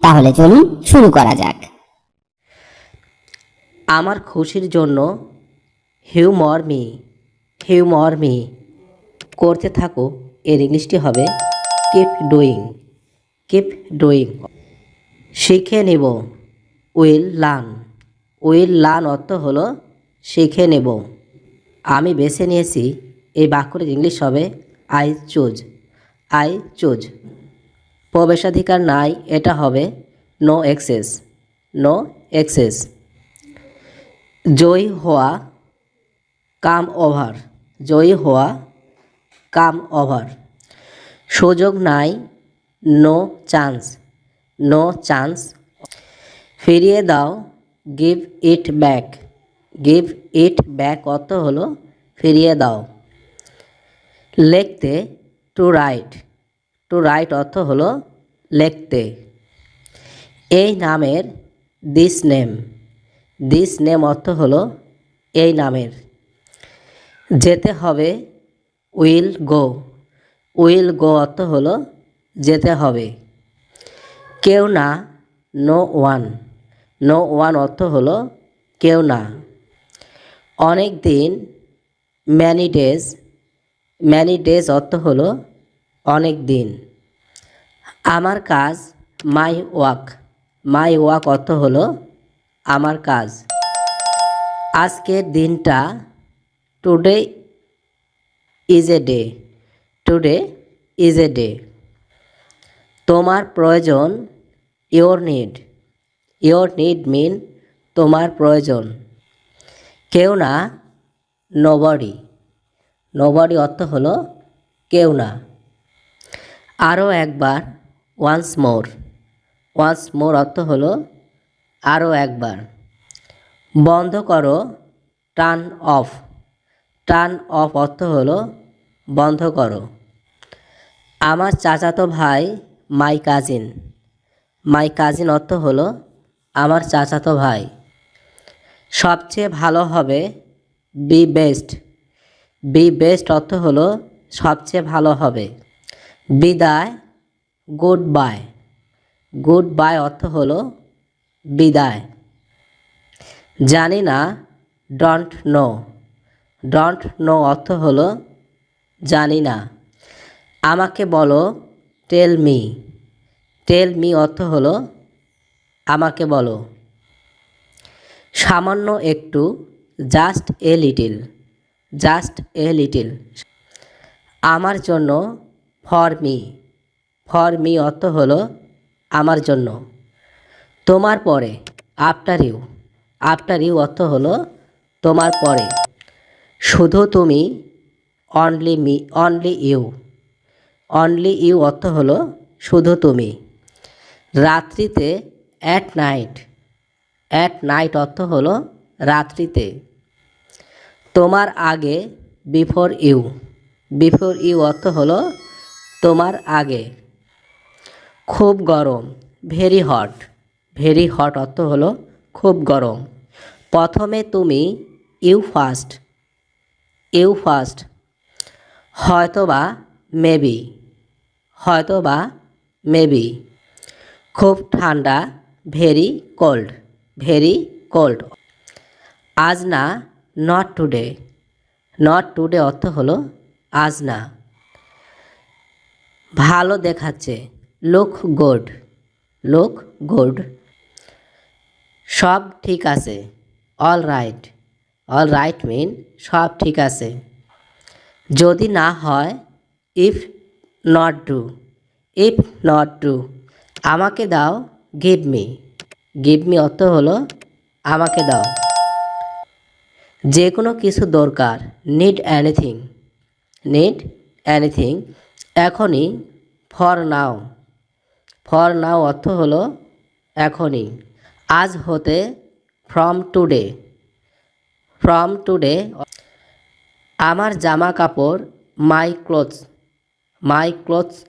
তাহলে চলুন শুরু করা যাক। আমার খুশির জন্য হিউমর মি করতে থাকো। এর ইংলিশটি হবে কিপ ডুইং। শিখে নেব, উইল লার্ন অর্থ হলো শিখে নেব। আমি বেছে নিয়েছি, এই বাক্যটির ইংলিশ হবে আই চুজ। প্রবেশাধিকার নাই, এটা হবে নো অ্যাক্সেস। জয়ী হওয়া, কাম ওভার। সুযোগ নাই, নো চান্স। ফিরিয়ে দাও, গিভ ইট ব্যাক অর্থ হলো ফিরিয়ে দাও। লিখতে, টু রাইট অর্থ হলো লিখতে। এই নামের, দিস নেম অর্থ হলো এই নামের। যেতে হবে, উইল গো অর্থ হলো যেতে হবে। কেউ না, নো ওয়ান অর্থ হলো কেউ না। অনেক দিন, ম্যানি ডেজ অর্থ হলো অনেক দিন। আমার কাজ, মাই ওয়াক অর্থ হলো আমার কাজ। আজকের দিনটা, টুডে ইজ এ ডে। তোমার প্রয়োজন, ইয়োর নিড মিন তোমার প্রয়োজন। কেউ না, নোবডি অর্থ হলো কেউ না। আরও একবার, ওয়ান্স মোর অর্থ হলো আরও একবার। বন্ধ করো, টার্ন অফ অর্থ হলো বন্ধ করো। আমার চাচাতো ভাই, মাই কাজিন অর্থ হলো আমার চাচাতো ভাই। সবচেয়ে ভালো হবে, বি বেস্ট অর্থ হলো সবচেয়ে ভালো হবে। বিদায়, গুড বাই অর্থ হলো বিদায়। জানি না, ডোন্ট নো অর্থ হলো জানি না। আমাকে বলো, টেল মি অর্থ হলো আমাকে বলো। সামান্য একটু, জাস্ট এ লিটিল। আমার জন্য, ফর মি অর্থ হলো আমার জন্য। তোমার পরে, আফটার ইউ অর্থ হলো তোমার পরে। শুধু তুমি, অনলি ইউ অর্থ হলো শুধু তুমি। রাত্রিতে, অ্যাট নাইট অর্থ হলো রাত্রিতে। তোমার আগে, বিফোর ইউ অর্থ হলো তোমার আগে। খুব গরম, ভেরি হট অর্থ হলো খুব গরম। প্রথমে তুমি, ইউ ফার্স্ট। হয়তোবা, মেবি। খুব ঠান্ডা, ভেরি কোল্ড। আজ না, নট টুডে অর্থ হলো আজ না। ভালো দেখাচ্ছে, লুক গুড। সব ঠিক আছে, অল রাইট মিন সব ঠিক আছে। যদি না হয়, ইফ নট ডু। আমাকে দাও, গিভ মি অর্থ হলো আমাকে দাও। যে কোনো কিছু দরকার, নিড এনিথিং। এখনই, ফর নাও অর্থ হলো এখনই। আজ হতে, ফ্রম টুডে। আমার জামা কাপড়, মাই ক্লোথস।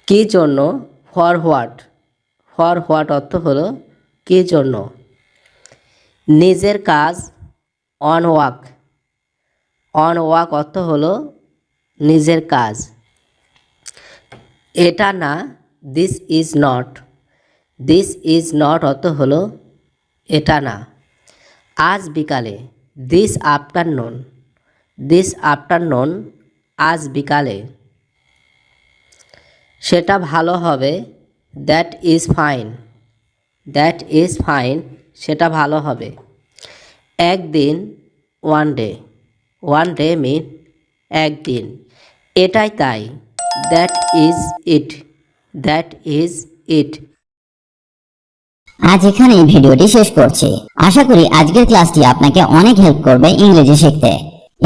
কী জন্য, ফর হোয়াট অর্থ হলো কী জন্য। নিজের কাজ, অন ওয়াক অর্থ হলো নিজের কাজ। এটা না, this is this is not অর্থ হলো এটা না। আজ বিকালে, দিস আফটারনুন, দিস আফটারনুন, আজ বিকালে। সেটা ভালো হবে, that is fine, that is fine, সেটা ভালো হবে। একদিন, ওয়ান ডে, ওয়ান ডে মিন একদিন। এটাই তাই, that is it, that is it. আজ এখানেই ভিডিওটি শেষ করছি। আশা করি আজকের ক্লাসটি আপনাকে অনেক হেল্প করবে ইংরেজি শিখতে।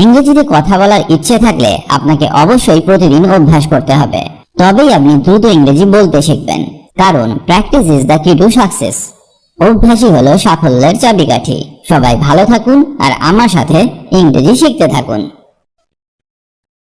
ইংরেজিতে কথা বলার ইচ্ছে থাকলে আপনাকে অবশ্যই প্রতিদিন অভ্যাস করতে হবে, তবেই আপনি দ্রুত ইংরেজি বলতে শিখবেন। কারণ প্র্যাকটিস ইজ দ্য কি টু সাকসেস। অভ্যাসই হলো সাফল্যের চাবিকাঠি। সবাই ভালো থাকুন আর আমার সাথে ইংরেজি শিখতে থাকুন।